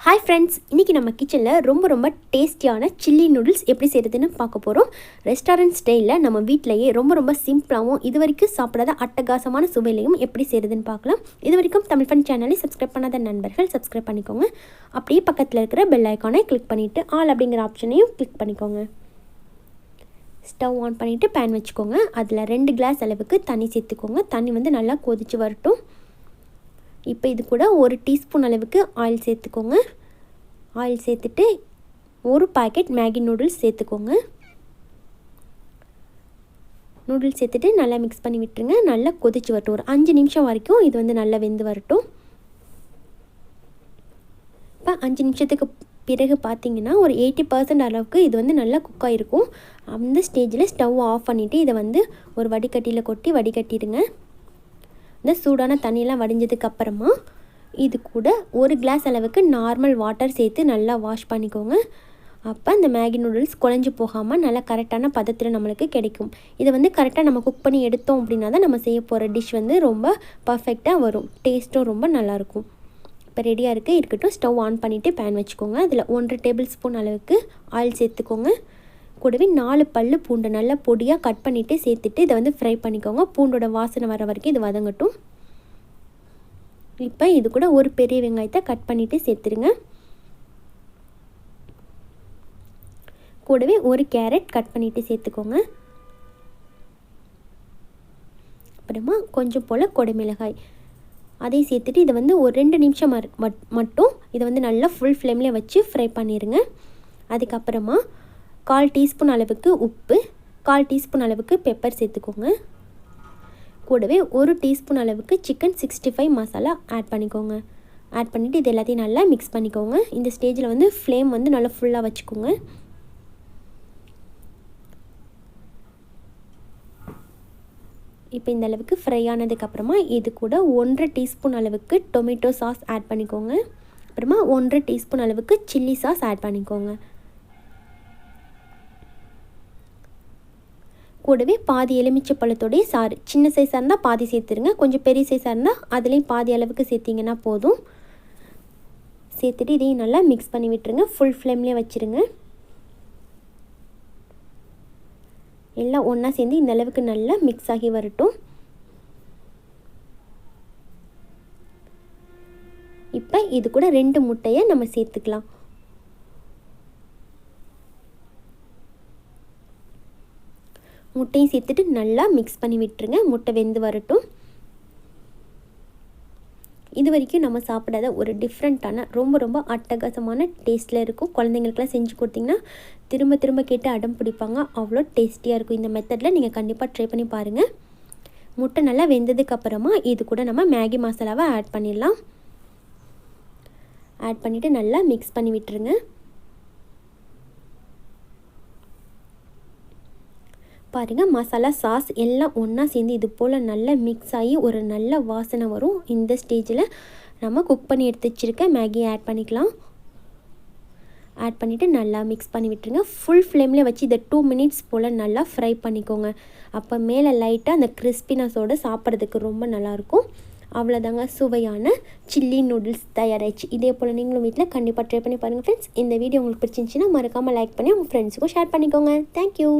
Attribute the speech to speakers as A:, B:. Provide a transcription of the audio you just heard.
A: Hi friends, இன்றைக்கி நம்ம கிச்சனில் ரொம்ப டேஸ்டியான சில்லி நூடுல்ஸ் எப்படி செய்கிறதுன்னு பார்க்க போகிறோம். ரெஸ்டாரண்ட் ஸ்டைலில் நம்ம வீட்டிலையே ரொம்ப சிம்பிளாகவும் இது வரைக்கும் சாப்பிடாத அட்டகாசமான சுவையிலையும் எப்படி செய்கிறதுன்னு பார்க்கலாம். இது வரைக்கும் தமிழ் ஃபன் சேனலை சப்ஸ்கிரைப் பண்ணாத நண்பர்கள் சப்ஸ்கிரைப் பண்ணிக்கோங்க. அப்படியே பக்கத்தில் இருக்கிற பெல் ஐக்கானை கிளிக் பண்ணிவிட்டு ஆல் அப்படிங்கிற ஆப்ஷனையும் கிளிக் பண்ணிக்கோங்க. ஸ்டவ் ஆன் பண்ணிவிட்டு பேன் வச்சுக்கோங்க. அதில் 2 கிளாஸ் அளவுக்கு தண்ணி சேர்த்துக்கோங்க. தண்ணி வந்து நல்லா கொதித்து வரட்டும். இப்போ இது கூட 1 டீஸ்பூன் அளவுக்கு ஆயில் சேர்த்துக்கோங்க. ஆயில் சேர்த்துட்டு 1 பாக்கெட் மேகி நூடுல்ஸ் சேர்த்துக்கோங்க. நூடுல்ஸ் சேர்த்துட்டு நல்லா மிக்ஸ் பண்ணி விட்டுருங்க. நல்லா கொதிச்சு வரட்டும். ஒரு 5 நிமிஷம் வரைக்கும் இது வந்து நல்லா வெந்து வரட்டும். இப்போ 5 நிமிஷத்துக்கு பிறகு பார்த்தீங்கன்னா ஒரு 80% அளவுக்கு இது வந்து நல்லா குக் ஆகிருக்கும். அந்த ஸ்டேஜில் ஸ்டவ் ஆஃப் பண்ணிவிட்டு இதை வந்து ஒரு வடிகட்டியில் கொட்டி வடிகட்டிடுங்க. இந்த சூடான தண்ணியெலாம் வடிஞ்சதுக்கப்புறமா இது கூட 1 கிளாஸ் அளவுக்கு நார்மல் வாட்டர் சேர்த்து நல்லா வாஷ் பண்ணிக்கோங்க. அப்போ அந்த மேகி நூடுல்ஸ் குழஞ்சி போகாமல் நல்லா கரெக்டான பதத்தில் நம்மளுக்கு கிடைக்கும். இதை வந்து கரெக்டாக நம்ம குக் பண்ணி எடுத்தோம் அப்படின்னா தான் நம்ம செய்ய போகிற டிஷ் வந்து ரொம்ப பர்ஃபெக்டாக வரும். டேஸ்ட்டும் ரொம்ப நல்லாயிருக்கும். இப்போ ரெடியாக இருக்கட்டும். ஸ்டவ் ஆன் பண்ணிவிட்டு பேன் வச்சுக்கோங்க. அதில் 1 டேபிள் ஸ்பூன் அளவுக்கு ஆயில் சேர்த்துக்கோங்க. கூடவே 4 பல்லு பூண்டு நல்லா பொடியாக கட் பண்ணிவிட்டு சேர்த்துட்டு இதை வந்து ஃப்ரை பண்ணிக்கோங்க. பூண்டோட வாசனை வர வரைக்கும் இது வதங்கட்டும். இப்போ இது கூட ஒரு பெரிய வெங்காயத்தை கட் பண்ணிவிட்டு சேர்த்துருங்க. கூடவே 1 கேரட் கட் பண்ணிவிட்டு சேர்த்துக்கோங்க. அப்புறமா கொஞ்சம் போல் கொடைமிளகாய் அதையும் சேர்த்துட்டு இதை வந்து ஒரு 2 நிமிஷம் மட்டும் இதை வந்து நல்லா ஃபுல் ஃப்ளேமில் வச்சு ஃப்ரை பண்ணிடுங்க. அதுக்கப்புறமா 1/4 டீஸ்பூன் அளவுக்கு உப்பு, 1/4 டீஸ்பூன் அளவுக்கு பெப்பர் சேர்த்துக்கோங்க. கூடவே 1 டீஸ்பூன் அளவுக்கு சிக்கன் 65 மசாலா ஆட் பண்ணிக்கோங்க. ஆட் பண்ணிவிட்டு இது எல்லாத்தையும் நல்லா மிக்ஸ் பண்ணிக்கோங்க. இந்த ஸ்டேஜில் வந்து ஃப்ளேம் வந்து நல்லா ஃபுல்லாக வச்சுக்கோங்க. இப்போ இந்த அளவுக்கு ஃப்ரை ஆனதுக்கப்புறமா இது கூட 1/2 டீஸ்பூன் அளவுக்கு டொமேட்டோ சாஸ் ஆட் பண்ணிக்கோங்க. அப்புறமா 1/2 டீஸ்பூன் அளவுக்கு சில்லி சாஸ் ஆட் பண்ணிக்கோங்க. கூடவே பாதி எலுமிச்சை பழத்தோடைய சாறு, சின்ன சைஸாக இருந்தால் பாதி சேர்த்துருங்க. கொஞ்சம் பெரிய சைஸாக இருந்தால் அதுலேயும் பாதி அளவுக்கு சேர்த்திங்கன்னா போதும். சேர்த்துட்டு இதையும் நல்லா மிக்ஸ் பண்ணி விட்டுருங்க. ஃபுல் ஃப்ளேம்லேயே வச்சுருங்க. எல்லாம் ஒன்றா சேர்ந்து இந்த அளவுக்கு நல்லா மிக்ஸ் ஆகி வரட்டும். இப்போ இது கூட 2 முட்டையை நம்ம சேர்த்துக்கலாம். முட்டையும் சேர்த்துட்டு நல்லா மிக்ஸ் பண்ணி விட்டுருங்க. முட்டை வெந்து வரட்டும். இது வரைக்கும் நம்ம சாப்பிடாத ஒரு டிஃப்ரெண்ட்டான ரொம்ப அட்டகாசமான டேஸ்ட்டில் இருக்கும். குழந்தைங்களுக்குலாம் செஞ்சு கொடுத்திங்கன்னா திரும்ப கேட்டு அடம் பிடிப்பாங்க. அவ்வளோ டேஸ்டியாக இருக்கும். இந்த மெத்தடில் நீங்கள் கண்டிப்பாக ட்ரை பண்ணி பாருங்கள். முட்டை நல்லா வெந்ததுக்கப்புறமா இது கூட நம்ம மேகி மசாலாவை ஆட் பண்ணிடலாம். ஆட் பண்ணிவிட்டு நல்லா மிக்ஸ் பண்ணி விட்டுருங்க. பாருங்கள், மசாலா சாஸ் எல்லாம் ஒன்றா சேர்ந்து இது போல் நல்லா மிக்ஸ் ஆகி ஒரு நல்ல வாசனை வரும். இந்த ஸ்டேஜில் நம்ம குக் பண்ணி எடுத்து வச்சுருக்க மேகி ஆட் பண்ணிக்கலாம். ஆட் பண்ணிவிட்டு நல்லா மிக்ஸ் பண்ணி விட்டுருங்க. ஃபுல் ஃப்ளேமில் வச்சு இதை 2 மினிட்ஸ் போல் நல்லா ஃப்ரை பண்ணிக்கோங்க. அப்போ மேலே லைட்டாக அந்த கிறிஸ்பினஸோடு சாப்பிட்றதுக்கு ரொம்ப நல்லாயிருக்கும். அவ்வளோதாங்க, சுவையான சில்லி நூடுல்ஸ் தயாராகிடுச்சு. இதே போல் நீங்களும் வீட்டில் கண்டிப்பாக ட்ரை பண்ணி பாருங்கள் ஃப்ரெண்ட்ஸ். இந்த வீடியோ உங்களுக்கு பிடிச்சிருந்துச்சின்னா மறக்காமல் லைக் பண்ணி உங்கள் ஃப்ரெண்ட்ஸுக்கும் ஷேர் பண்ணிக்கோங்க. தேங்க்யூ.